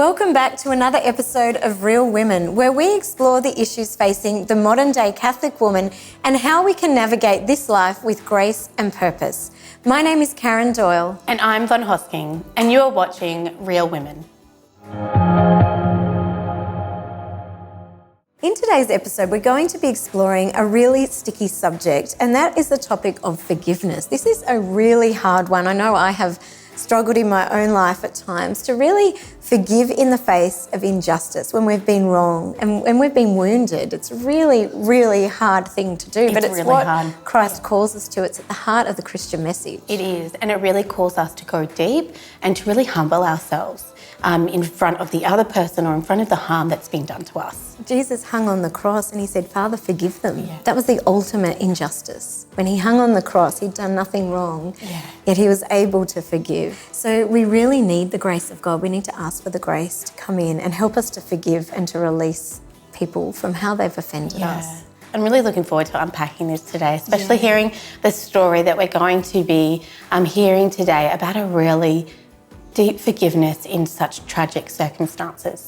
Welcome back to another episode of Real Women, where we explore the issues facing the modern-day Catholic woman and how we can navigate this life with grace and purpose. My name is Karen Doyle. And I'm Von Hosking, and you are watching Real Women. In today's episode, we're going to be exploring a really sticky subject, and that is the topic of forgiveness. This is a really hard one. I know I have struggled in my own life at times to really forgive in the face of injustice when we've been wrong and when we've been wounded. It's a really, really hard thing to do, but it's really what hard. Christ calls us to. It's at the heart of the Christian message. It is, and it really calls us to go deep and to really humble ourselves in front of the other person or in front of the harm that's been done to us. Jesus hung on the cross and he said, Father, forgive them. Yeah. That was the ultimate injustice. When he hung on the cross, he'd done nothing wrong, yet he was able to forgive. So we really need the grace of God. We need to ask for the grace to come in and help us to forgive and to release people from how they've offended us. I'm really looking forward to unpacking this today, especially hearing the story that we're going to be hearing today about a really deep forgiveness in such tragic circumstances.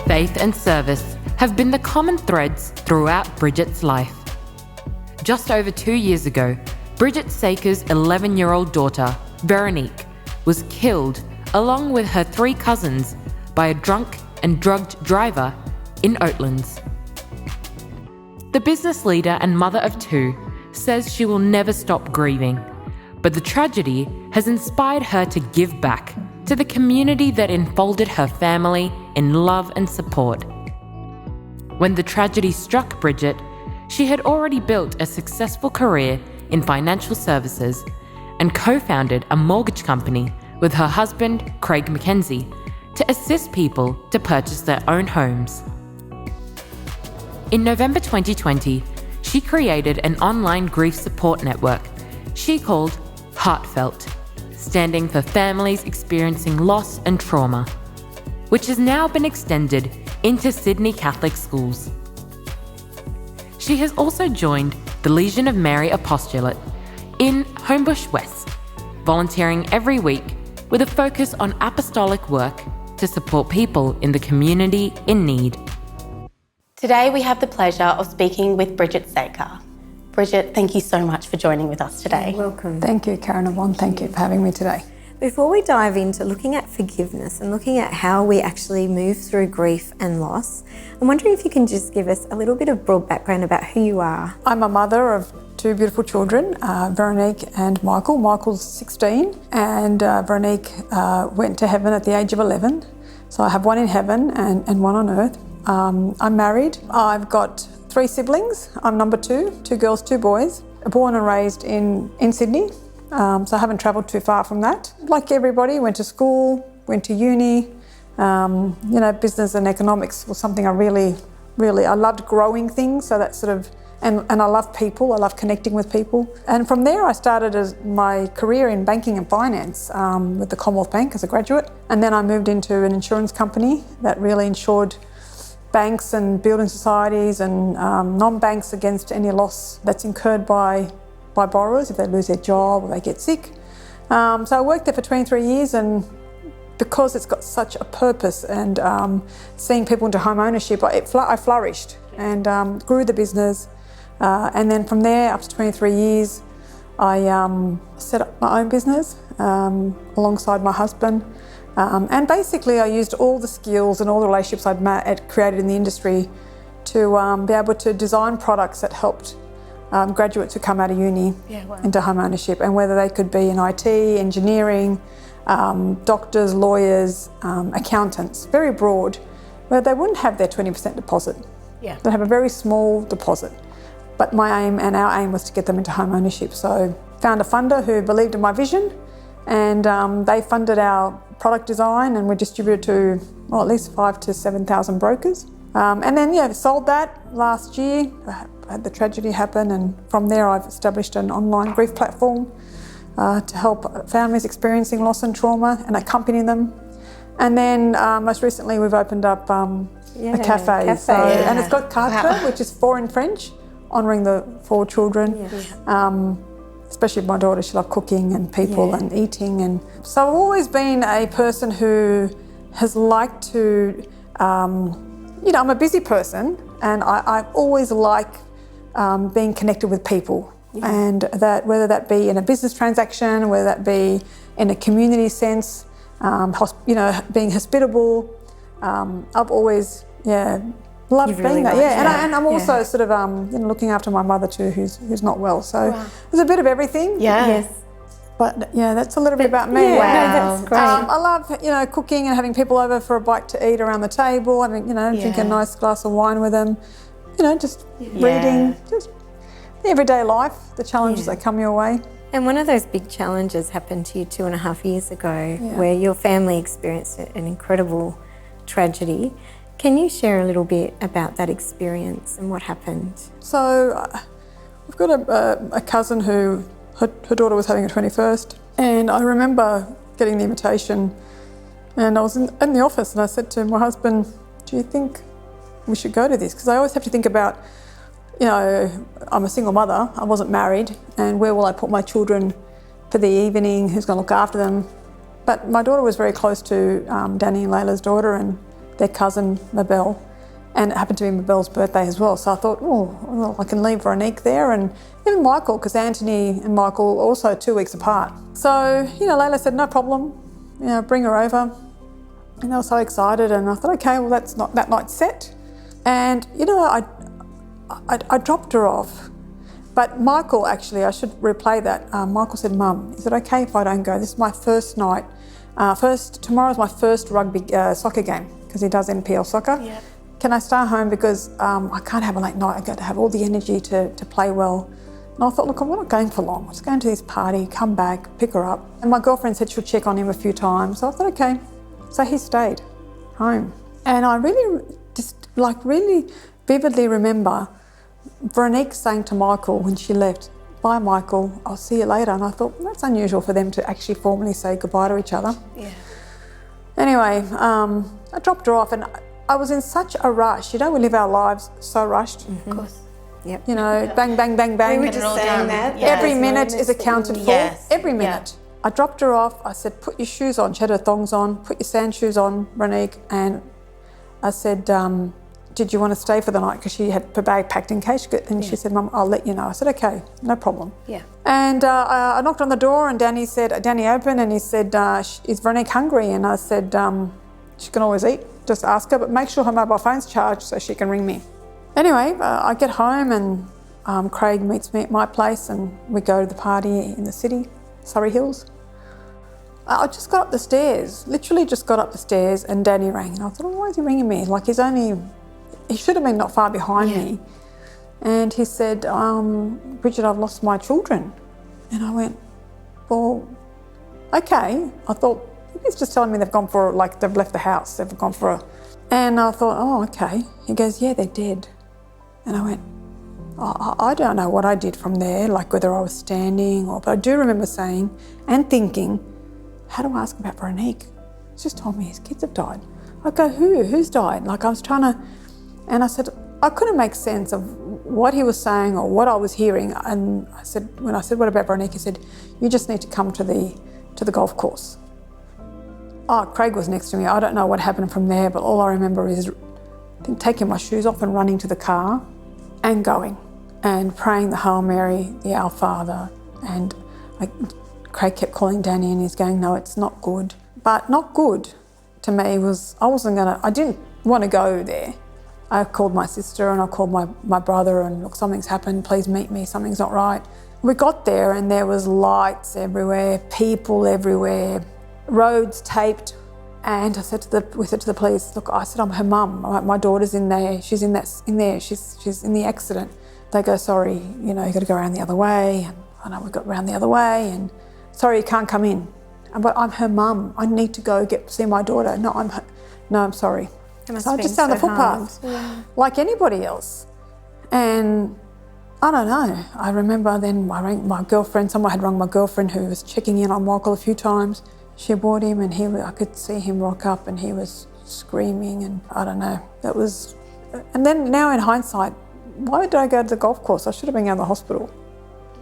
Faith and service have been the common threads throughout Bridget's life. Just over 2 years ago, Bridget Sakr's 11-year-old daughter, Veronique, was killed along with her 3 cousins by a drunk and drugged driver in Oatlands. The business leader and mother of 2 says she will never stop grieving, but the tragedy has inspired her to give back to the community that enfolded her family in love and support. When the tragedy struck Bridget, she had already built a successful career in financial services and co-founded a mortgage company with her husband, Craig McKenzie, to assist people to purchase their own homes. In November 2020, she created an online grief support network she called Heartfelt, standing for families experiencing loss and trauma, which has now been extended into Sydney Catholic schools. She has also joined the Legion of Mary Apostolate in Homebush West, volunteering every week with a focus on apostolic work to support people in the community in need. Today we have the pleasure of speaking with Bridget Sakr. Bridget, thank you so much for joining with us today. You're welcome. Thank you, Karen and Von. Thank you for having me today. Before we dive into looking at forgiveness and looking at how we actually move through grief and loss, I'm wondering if you can just give us a little bit of broad background about who you are. I'm a mother of 2 beautiful children, Veronique and Michael. Michael's 16 and Veronique went to heaven at the age of 11. So I have one in heaven and one on earth. I'm married. I've got 3 siblings. I'm number 2, 2 girls, 2 boys. Born and raised in Sydney. So I haven't travelled too far from that. Like everybody, went to school, went to uni. Business and economics was something I really, I loved growing things. So that sort of, and I love people. I love connecting with people. And from there, I started my career in banking and finance with the Commonwealth Bank as a graduate. And then I moved into an insurance company that really insured banks and building societies and non-banks against any loss that's incurred by borrowers if they lose their job or they get sick. So I worked there for 23 years, and because it's got such a purpose and seeing people into home ownership, I flourished and grew the business. And then from there, up to 23 years, I set up my own business alongside my husband. And basically I used all the skills and all the relationships I'd created in the industry to be able to design products that helped graduates who come out of uni into home ownership, and whether they could be in IT, engineering, doctors, lawyers, accountants, very broad, where they wouldn't have their 20% deposit. They'd have a very small deposit. But my aim and our aim was to get them into home ownership. So found a funder who believed in my vision, and they funded our product design, and we distributed to at least 5,000 to 7,000 brokers. And then sold that last year. I had the tragedy happen, and from there I've established an online grief platform to help families experiencing loss and trauma and accompany them. And then most recently we've opened up a cafe. And it's got quatre, which is 4 in French, honouring the 4 children. especially my daughter, she loved cooking and people and eating. And so I've always been a person who has liked to, I'm a busy person, and I always like being connected with people. And that, whether that be in a business transaction, whether that be in a community sense, being hospitable, I've always, loved being that. And I'm also sort of looking after my mother too, who's not well. So there's a bit of everything. Yes. But that's a little bit about me. Yeah, no, that's great. I love, cooking and having people over for a bite to eat around the table. I mean, drink a nice glass of wine with them. Just reading, just the everyday life, the challenges that come your way. And one of those big challenges happened to you 2.5 years ago, where your family experienced an incredible tragedy. Can you share a little bit about that experience and what happened? So we've got a cousin who, her daughter was having her 21st, and I remember getting the invitation, and I was in the office, and I said to my husband, do you think we should go to this? Because I always have to think about, I'm a single mother, I wasn't married, and where will I put my children for the evening, who's going to look after them? But my daughter was very close to Danny and Layla's daughter and their cousin Mabel, and it happened to be Mabel's birthday as well. So I thought, I can leave Veronique there, and even Michael, because Anthony and Michael are also 2 weeks apart. So, Layla said, no problem, bring her over. And they were so excited, and I thought, okay, well, that's not that night set. And, I dropped her off. But Michael, actually, I should replay that. Michael said, Mum, is it okay if I don't go? This is my first night. Tomorrow's my first rugby soccer game, because he does NPL soccer. Yeah. Can I stay home, because I can't have a late night. I've got to have all the energy to play well. And I thought, look, I'm not going for long. I'm just going to this party, come back, pick her up. And my girlfriend said she'll check on him a few times. So I thought, okay. So he stayed home. And I really vividly remember Veronique saying to Michael when she left, bye Michael, I'll see you later. And I thought, that's unusual for them to actually formally say goodbye to each other. Yeah. Anyway, I dropped her off, and I was in such a rush. We live our lives so rushed. Mm-hmm. Of course. Yep. Bang, bang, bang, bang. We were just saying that. Every minute is accounted for. Yes. Every minute. I dropped her off. I said, put your shoes on. She had her thongs on. Put your sand shoes on, Veronique. And I said, did you want to stay for the night? Because she had her bag packed in case. And she said, Mum, I'll let you know. I said, okay, no problem. Yeah. And I knocked on the door, and Danny opened, and he said, is Veronique hungry? And I said, she can always eat. Just ask her, but make sure her mobile phone's charged so she can ring me. Anyway, I get home, and Craig meets me at my place, and we go to the party in the city, Surrey Hills. I just got up the stairs, literally just got up the stairs, and Danny rang. And I thought, why is he ringing me? Like, he should have been not far behind me. And he said, Bridget, I've lost my children. And I went, well, okay. I thought, he's just telling me they've left the house, they've gone for a... And I thought, oh, okay. He goes, yeah, they're dead. And I went, I don't know what I did from there, like whether I was standing but I do remember saying and thinking, how do I ask about Veronique? He's just told me his kids have died. I go, who's died? Like, I was trying to... And I said, I couldn't make sense of what he was saying or what I was hearing. And I said, when I said, what about Veronique? He said, you just need to come to the golf course. Oh, Craig was next to me. I don't know what happened from there, but all I remember is taking my shoes off and running to the car and going and praying the Hail Mary, the Our Father. And Craig kept calling Danny, and he's going, no, it's not good. But not good to me was, I didn't want to go there. I called my sister, and I called my brother, and look, something's happened, please meet me, something's not right. We got there, and there was lights everywhere, people everywhere, roads taped. And we said to the police, look, I said, I'm her mum. My daughter's in there. She's in there. She's in the accident. They go, sorry, you got to go around the other way. And I know we got around the other way. And sorry, you can't come in. But I'm her mum. I need to go see my daughter. No, I'm sorry. So I just down the footpath, like anybody else. And I don't know. I remember then I rang my girlfriend. Someone had rung my girlfriend who was checking in on Michael a few times. She brought him, and I could see him rock up, and he was screaming, and I don't know. And then now in hindsight, why did I go to the golf course? I should have been out of the hospital.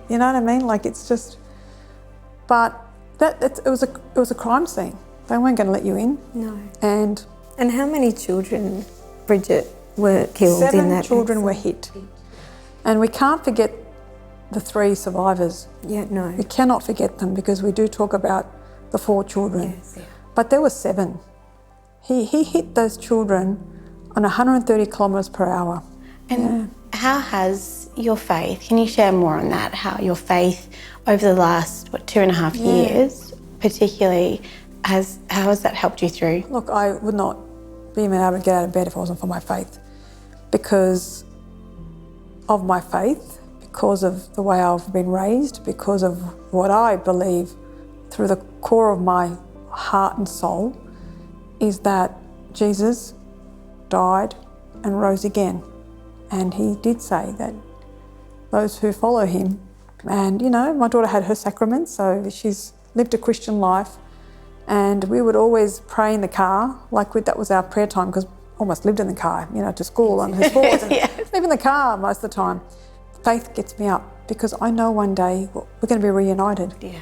You know what I mean? Like it's just, but it was a crime scene. They weren't going to let you in. No. And how many children, Bridget, were killed in that 7 children accident? were hit. And we can't forget the 3 survivors. Yeah, no. We cannot forget them because we do talk about the 4 children. Yes. Yeah. But there were 7. He hit those children on 130 kilometres per hour. And how has your faith, can you share more on that, how your faith over the last, 2.5 years particularly, how has that helped you through? Look, I would not be able to get out of bed if it wasn't for my faith. Because of my faith, because of the way I've been raised, because of what I believe through the core of my heart and soul, is that Jesus died and rose again. And he did say that those who follow him, and you know, my daughter had her sacraments, so she's lived a Christian life, and we would always pray in the car, that was our prayer time, because almost lived in the car, you know, to school and her sports, and live in the car most of the time. Faith gets me up because I know one day we're going to be reunited. Yeah.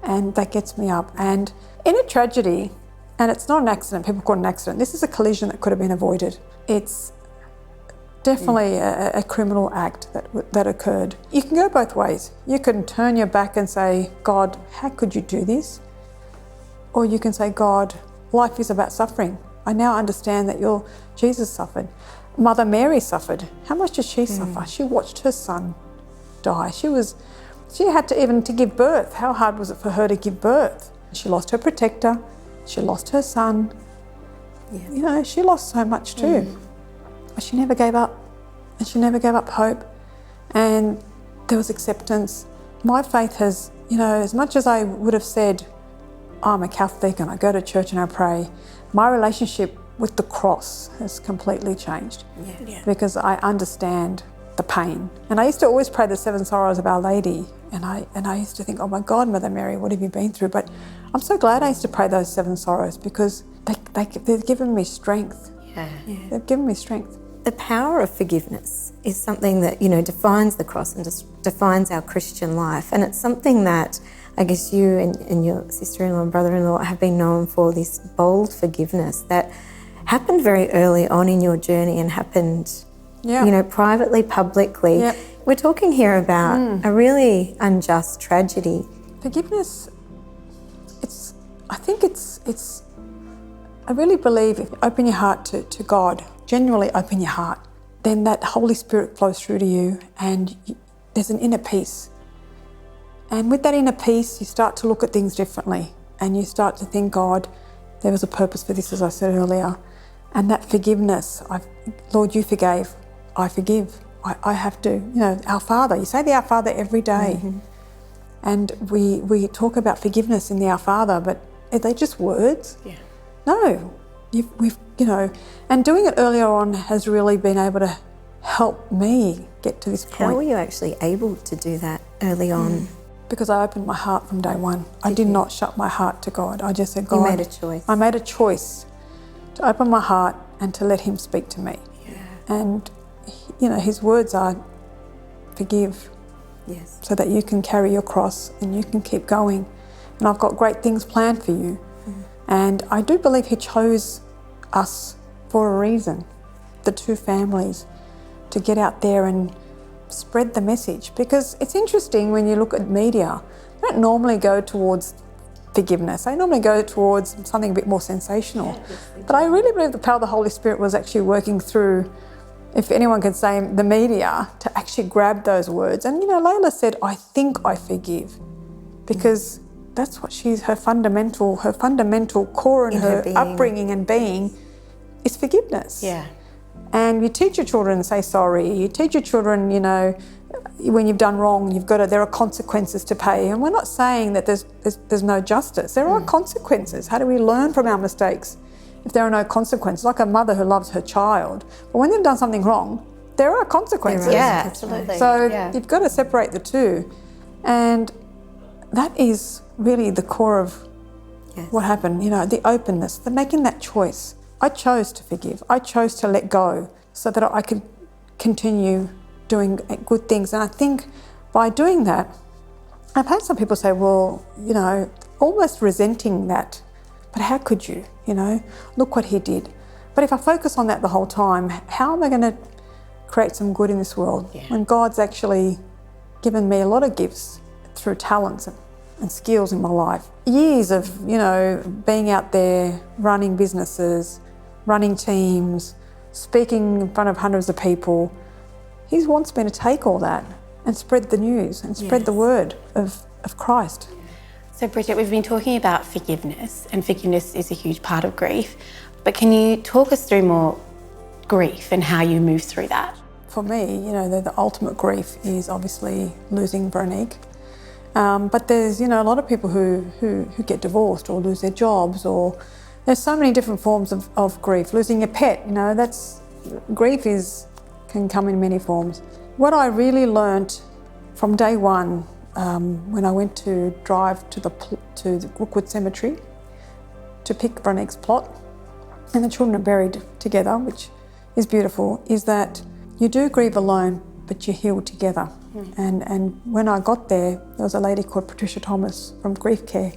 And that gets me up. And in a tragedy, and it's not an accident, people call it an accident, this is a collision that could have been avoided. It's definitely a criminal act that occurred. You can go both ways. You can turn your back and say, God, how could you do this? Or you can say, God, life is about suffering. I now understand that Jesus suffered. Mother Mary suffered. How much did she suffer? She watched her son die. She had to even to give birth. How hard was it for her to give birth? She lost her protector. She lost her son. Yeah. You know, she lost so much too. But she never gave up. And she never gave up hope. And there was acceptance. My faith has, you know, as much as I would have said, I'm a Catholic and I go to church and I pray, my relationship with the cross has completely changed. Yeah. Because I understand the pain. And I used to always pray the 7 sorrows of Our Lady, and I used to think, oh my God, Mother Mary, what have you been through? But I'm so glad I used to pray those 7 sorrows because they've given me strength. Yeah. They've given me strength. The power of forgiveness is something that, you know, defines the cross and just defines our Christian life. And it's something that I guess you and your sister-in-law and brother-in-law have been known for, this bold forgiveness that happened very early on in your journey and happened, you know, privately, publicly. Yep. We're talking here about a really unjust tragedy. Forgiveness, I really believe if you open your heart to God, genuinely open your heart, then that Holy Spirit flows through to you and there's an inner peace. And with that inner peace, you start to look at things differently and you start to think, God, there was a purpose for this, as I said earlier. And that forgiveness, Lord, you forgave, I forgive. I have to, you know, Our Father, you say the Our Father every day. And we talk about forgiveness in the Our Father, but are they just words? Yeah. No, we've, you know, and doing it earlier on has really been able to help me get to this point. How were you actually able to do that early on? Because I opened my heart from day one. I did not shut my heart to God. I just said, God. You made a choice. I made a choice to open my heart and to let him speak to me. Yeah. And, you know, his words are forgive. Yes. So that you can carry your cross and you can keep going. And I've got great things planned for you. And I do believe he chose us for a reason, the 2 families, to get out there and spread the message. Because it's interesting when you look at media, they don't normally go towards forgiveness. They normally go towards something a bit more sensational. But I really believe the power of the Holy Spirit was actually working through, if anyone can say, the media, to actually grab those words. And, you know, Layla said, I think I forgive. Because that's what her fundamental core in her upbringing and being is forgiveness. Yeah. And you teach your children to say sorry. You teach your children, you know, when you've done wrong, there are consequences to pay. And we're not saying that there's no justice. There are consequences. How do we learn from our mistakes if there are no consequences? Like a mother who loves her child. But when they've done something wrong, there are consequences. Yeah, absolutely. So you've got to separate the two. And that is really the core of what happened, you know, the openness, the making that choice. I chose to forgive. I chose to let go so that I could continue doing good things. And I think by doing that, I've had some people say, well, almost resenting that, but how could you, look what he did. But if I focus on that the whole time, how am I going to create some good in this world when God's actually given me a lot of gifts through talents and skills in my life? Years of, being out there, running businesses, running teams, speaking in front of hundreds of people. He wants me to take all that and spread the news and spread the word of Christ. So Bridget, we've been talking about forgiveness, and forgiveness is a huge part of grief, but can you talk us through more grief and how you move through that? For me, the ultimate grief is obviously losing Veronique. But there's, a lot of people who get divorced or lose their jobs, or there's so many different forms of grief. Losing a pet, grief can come in many forms. What I really learnt from day one, when I went to drive to the Rookwood Cemetery to pick Veronique's plot, and the children are buried together, which is beautiful, is that you do grieve alone, but you heal together. And when I got there was a lady called Patricia Thomas from Grief Care.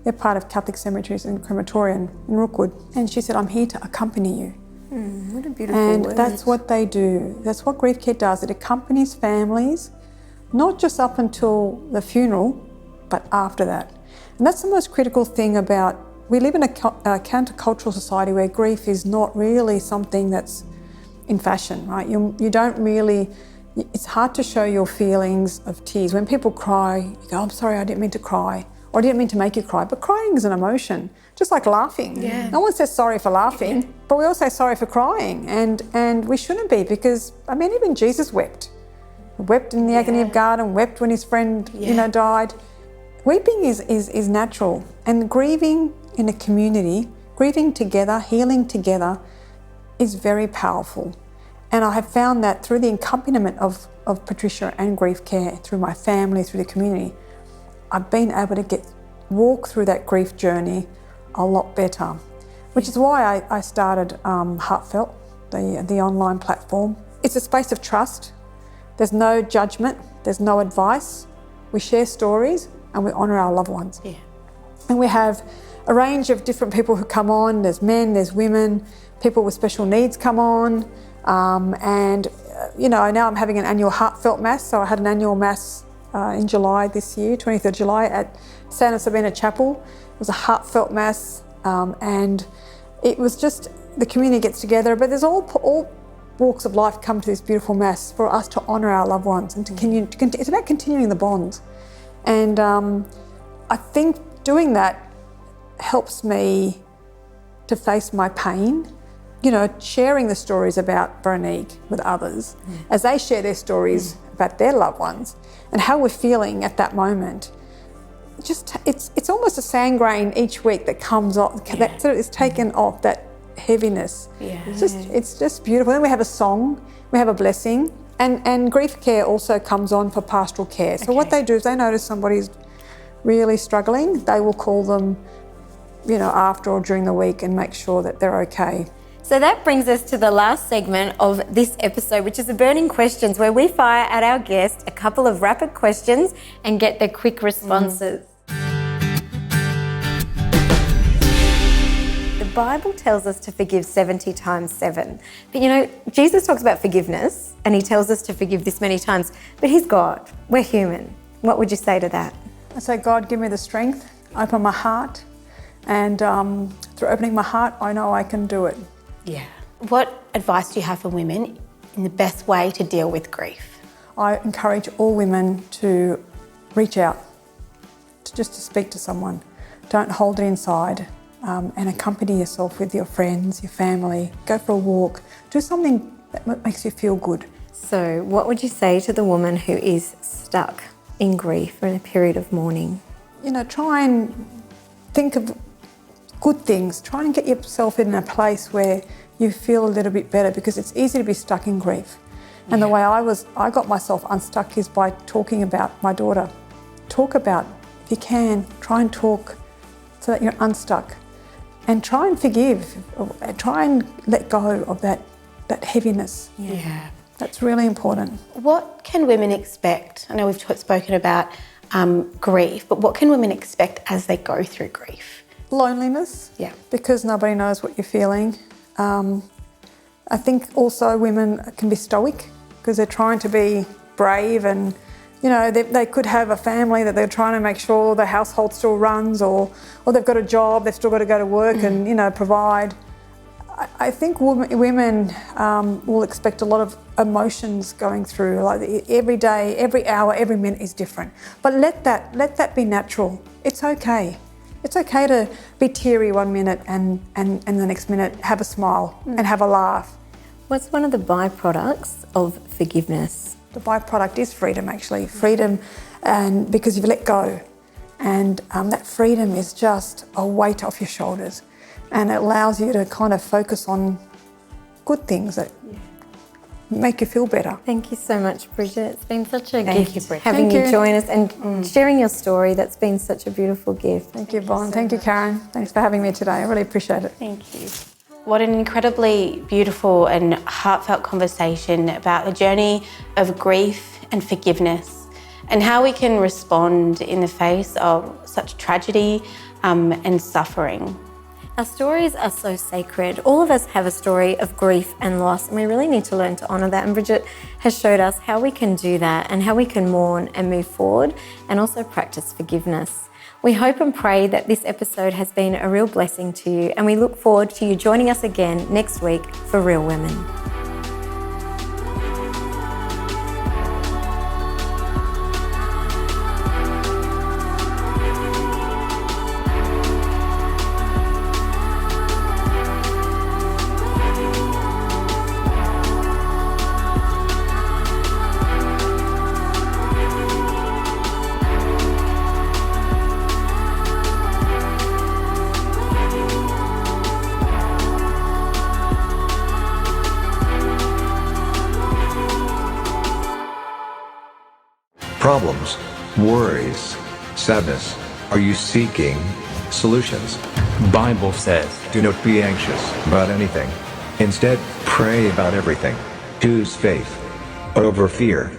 They're part of Catholic Cemeteries and Crematorium in Rookwood. And she said, I'm here to accompany you. What a beautiful And word. that's what they do. That's what Grief Care does. It accompanies families, not just up until the funeral, but after that. And that's the most critical thing about, we live in a countercultural society where grief is not really something that's in fashion, right? You don't really, it's hard to show your feelings of tears. When people cry, you go, I'm sorry, I didn't mean to cry, or I didn't mean to make you cry. But crying is an emotion, just like laughing. Yeah. No one says sorry for laughing, but we all say sorry for crying. And we shouldn't be, because, even Jesus wept. He wept in the agony of garden, wept when his friend, died. Weeping is natural. And grieving in a community, grieving together, healing together, is very powerful. And I have found that through the accompaniment of Patricia and Grief Care, through my family, through the community, I've been able to walk through that grief journey a lot better, which is why I started Heartfelt, the online platform. It's a space of trust. There's no judgment, there's no advice. We share stories and we honour our loved ones. Yeah. And we have a range of different people who come on. There's men, there's women, people with special needs come on. Now I'm having an annual Heartfelt Mass. So I had an annual Mass in July this year, 23rd July at Santa Sabina Chapel. It was a Heartfelt Mass, and it was just, the community gets together, but there's all walks of life come to this beautiful Mass for us to honour our loved ones and to continue. It's about continuing the bonds. And I think doing that helps me to face my pain. Sharing the stories about Veronique with others as they share their stories about their loved ones and how we're feeling at that moment. It's almost a sand grain each week that comes off, that sort of is taken off, that heaviness. Yeah. It's just beautiful. Then we have a song, we have a blessing, and Grief Care also comes on for pastoral care. So what they do is they notice somebody's really struggling, they will call them, after or during the week and make sure that they're okay. So that brings us to the last segment of this episode, which is the burning questions, where we fire at our guest a couple of rapid questions and get their quick responses. The Bible tells us to forgive 70 times 7. But Jesus talks about forgiveness and he tells us to forgive this many times, but he's God, we're human. What would you say to that? I say, God, give me the strength, open my heart, and through opening my heart, I know I can do it. Yeah. What advice do you have for women in the best way to deal with grief? I encourage all women to reach out, to speak to someone. Don't hold it inside, and accompany yourself with your friends, your family. Go for a walk. Do something that makes you feel good. So what would you say to the woman who is stuck in grief or in a period of mourning? Try and think of good things. Try and get yourself in a place where you feel a little bit better, because it's easy to be stuck in grief. And the way I got myself unstuck is by talking about my daughter. Talk about, if you can, try and talk so that you're unstuck. And try and forgive. Try and let go of that heaviness. Yeah. That's really important. What can women expect? I know we've spoken about grief, but what can women expect as they go through grief? Loneliness. Yeah. Because nobody knows what you're feeling. I think also women can be stoic because they're trying to be brave, and you know, they could have a family that they're trying to make sure the household still runs, or they've got a job, they've still got to go to work and, you know, provide. I think women will expect a lot of emotions going through, like every day, every hour, every minute is different. But let that be natural. It's okay. It's okay to be teary one minute and the next minute have a smile and have a laugh. What's one of the byproducts of forgiveness? The byproduct is freedom, actually. Freedom, and because you've let go. And that freedom is just a weight off your shoulders. And it allows you to kind of focus on good things that make you feel better. Thank you so much, Bridget. It's been such a Thank gift you, Bridget. having Thank you you. join us and sharing your story. That's been such a beautiful gift. Thank you, Von. Thank you, Karen. Thanks for having me today. I really appreciate it. Thank you. What an incredibly beautiful and heartfelt conversation about the journey of grief and forgiveness and how we can respond in the face of such tragedy and suffering. Our stories are so sacred. All of us have a story of grief and loss, and we really need to learn to honour that. And Bridget has showed us how we can do that and how we can mourn and move forward and also practice forgiveness. We hope and pray that this episode has been a real blessing to you, and we look forward to you joining us again next week for Real Women. Problems, worries, sadness. Are you seeking solutions? Bible says, Do not be anxious about anything. Instead, pray about everything. Choose faith over fear.